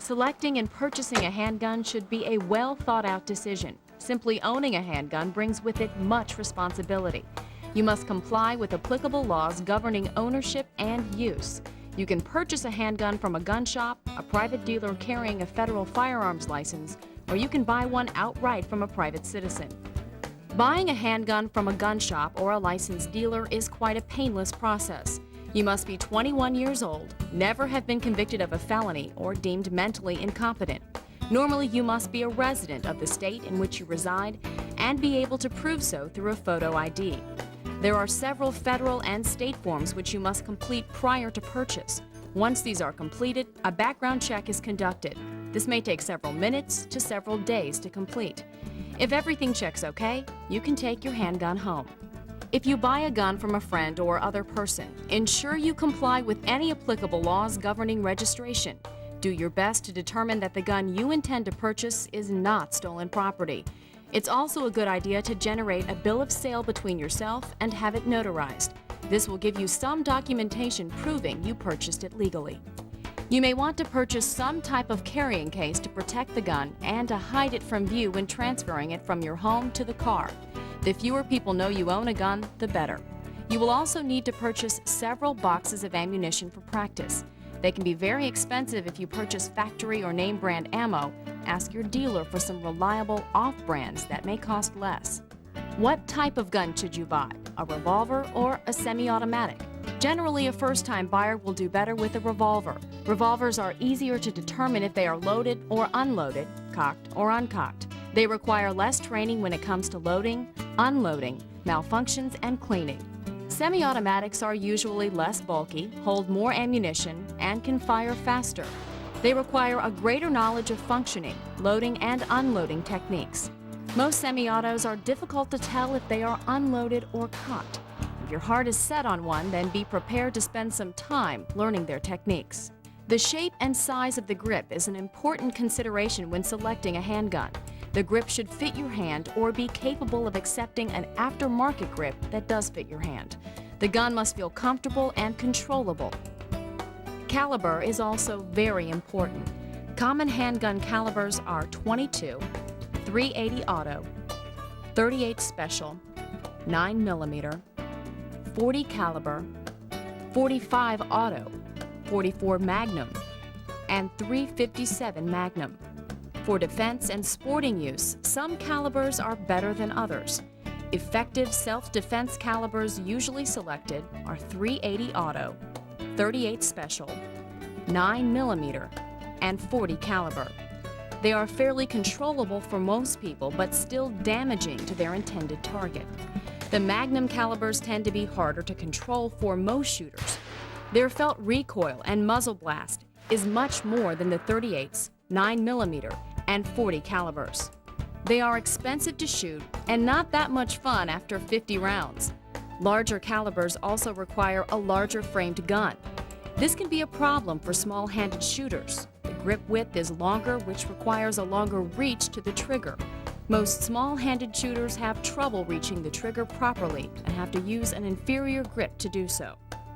Selecting and purchasing a handgun should be a well-thought-out decision. Simply owning a handgun brings with it much responsibility. You must comply with applicable laws governing ownership and use. You can purchase a handgun from a gun shop, a private dealer carrying a federal firearms license, or you can buy one outright from a private citizen. Buying a handgun from a gun shop or a licensed dealer is quite a painless process. You must be 21 years old, never have been convicted of a felony, or deemed mentally incompetent. Normally, you must be a resident of the state in which you reside and be able to prove so through a photo ID. There are several federal and state forms which you must complete prior to purchase. Once these are completed, a background check is conducted. This may take several minutes to several days to complete. If everything checks okay, you can take your handgun home. If you buy a gun from a friend or other person, ensure you comply with any applicable laws governing registration. Do your best to determine that the gun you intend to purchase is not stolen property. It's also a good idea to generate a bill of sale between yourself and have it notarized. This will give you some documentation proving you purchased it legally. You may want to purchase some type of carrying case to protect the gun and to hide it from view when transferring it from your home to the car. The fewer people know you own a gun, the better. You will also need to purchase several boxes of ammunition for practice. They can be very expensive if you purchase factory or name brand ammo. Ask your dealer for some reliable off-brands that may cost less. What type of gun should you buy? A revolver or a semi-automatic? Generally, a first-time buyer will do better with a revolver. Revolvers are easier to determine if they are loaded or unloaded, cocked or uncocked. They require less training when it comes to loading, unloading, malfunctions, and cleaning. Semi-automatics are usually less bulky, hold more ammunition, and can fire faster. They require a greater knowledge of functioning, loading, and unloading techniques. Most semi-autos are difficult to tell if they are unloaded or cocked. If your heart is set on one, then be prepared to spend some time learning their techniques. The shape and size of the grip is an important consideration when selecting a handgun. The grip should fit your hand or be capable of accepting an aftermarket grip that does fit your hand. The gun must feel comfortable and controllable. Caliber is also very important. Common handgun calibers are .22, .380 auto, .38 special, 9mm, .40 caliber, .45 auto, .44 magnum, and .357 magnum. For defense and sporting use, some calibers are better than others. Effective self-defense calibers usually selected are .380 auto, .38 special, 9mm, and .40 caliber. They are fairly controllable for most people, but still damaging to their intended target. The magnum calibers tend to be harder to control for most shooters. Their felt recoil and muzzle blast is much more than the .38s, 9mm, and .40 calibers. They are expensive to shoot and not that much fun after 50 rounds. Larger calibers also require a larger framed gun. This can be a problem for small-handed shooters. The grip width is longer, which requires a longer reach to the trigger. Most small-handed shooters have trouble reaching the trigger properly and have to use an inferior grip to do so.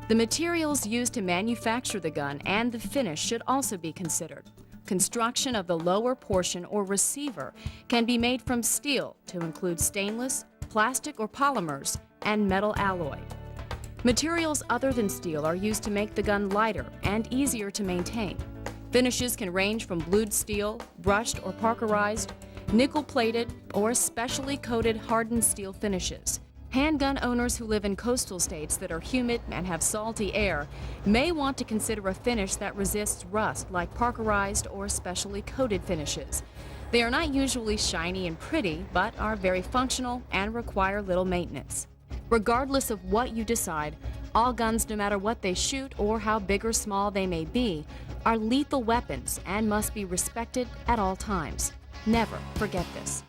The materials used to manufacture the gun and the finish should also be considered. Construction of the lower portion or receiver can be made from steel to include stainless, plastic or polymers, and metal alloy. Materials other than steel are used to make the gun lighter and easier to maintain. Finishes can range from blued steel, brushed or parkerized, nickel-plated, or specially coated hardened steel finishes. Handgun owners who live in coastal states that are humid and have salty air may want to consider a finish that resists rust, like parkerized or specially coated finishes. They are not usually shiny and pretty, but are very functional and require little maintenance. Regardless of what you decide, all guns, no matter what they shoot or how big or small they may be, are lethal weapons and must be respected at all times. Never forget this.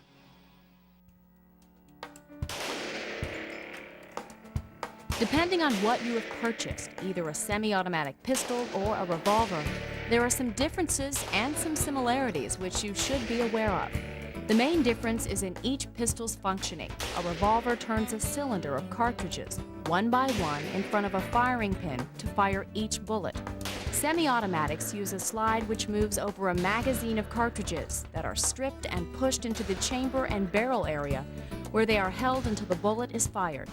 Depending on what you have purchased, either a semi-automatic pistol or a revolver, there are some differences and some similarities which you should be aware of. The main difference is in each pistol's functioning. A revolver turns a cylinder of cartridges, one by one, in front of a firing pin to fire each bullet. Semi-automatics use a slide which moves over a magazine of cartridges that are stripped and pushed into the chamber and barrel area, where they are held until the bullet is fired.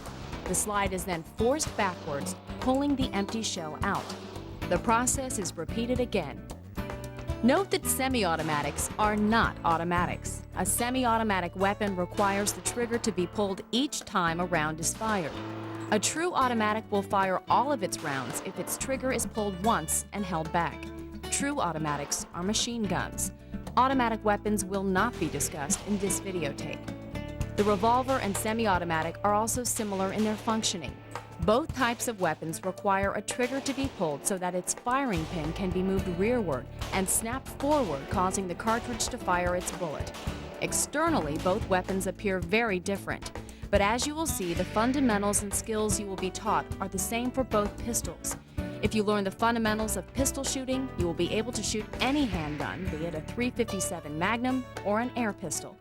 The slide is then forced backwards, pulling the empty shell out. The process is repeated again. Note that semi-automatics are not automatics. A semi-automatic weapon requires the trigger to be pulled each time a round is fired. A true automatic will fire all of its rounds if its trigger is pulled once and held back. True automatics are machine guns. Automatic weapons will not be discussed in this videotape. The revolver and semi-automatic are also similar in their functioning. Both types of weapons require a trigger to be pulled so that its firing pin can be moved rearward and snapped forward, causing the cartridge to fire its bullet. Externally, both weapons appear very different, but as you will see, the fundamentals and skills you will be taught are the same for both pistols. If you learn the fundamentals of pistol shooting, you will be able to shoot any handgun, be it a .357 Magnum or an air pistol.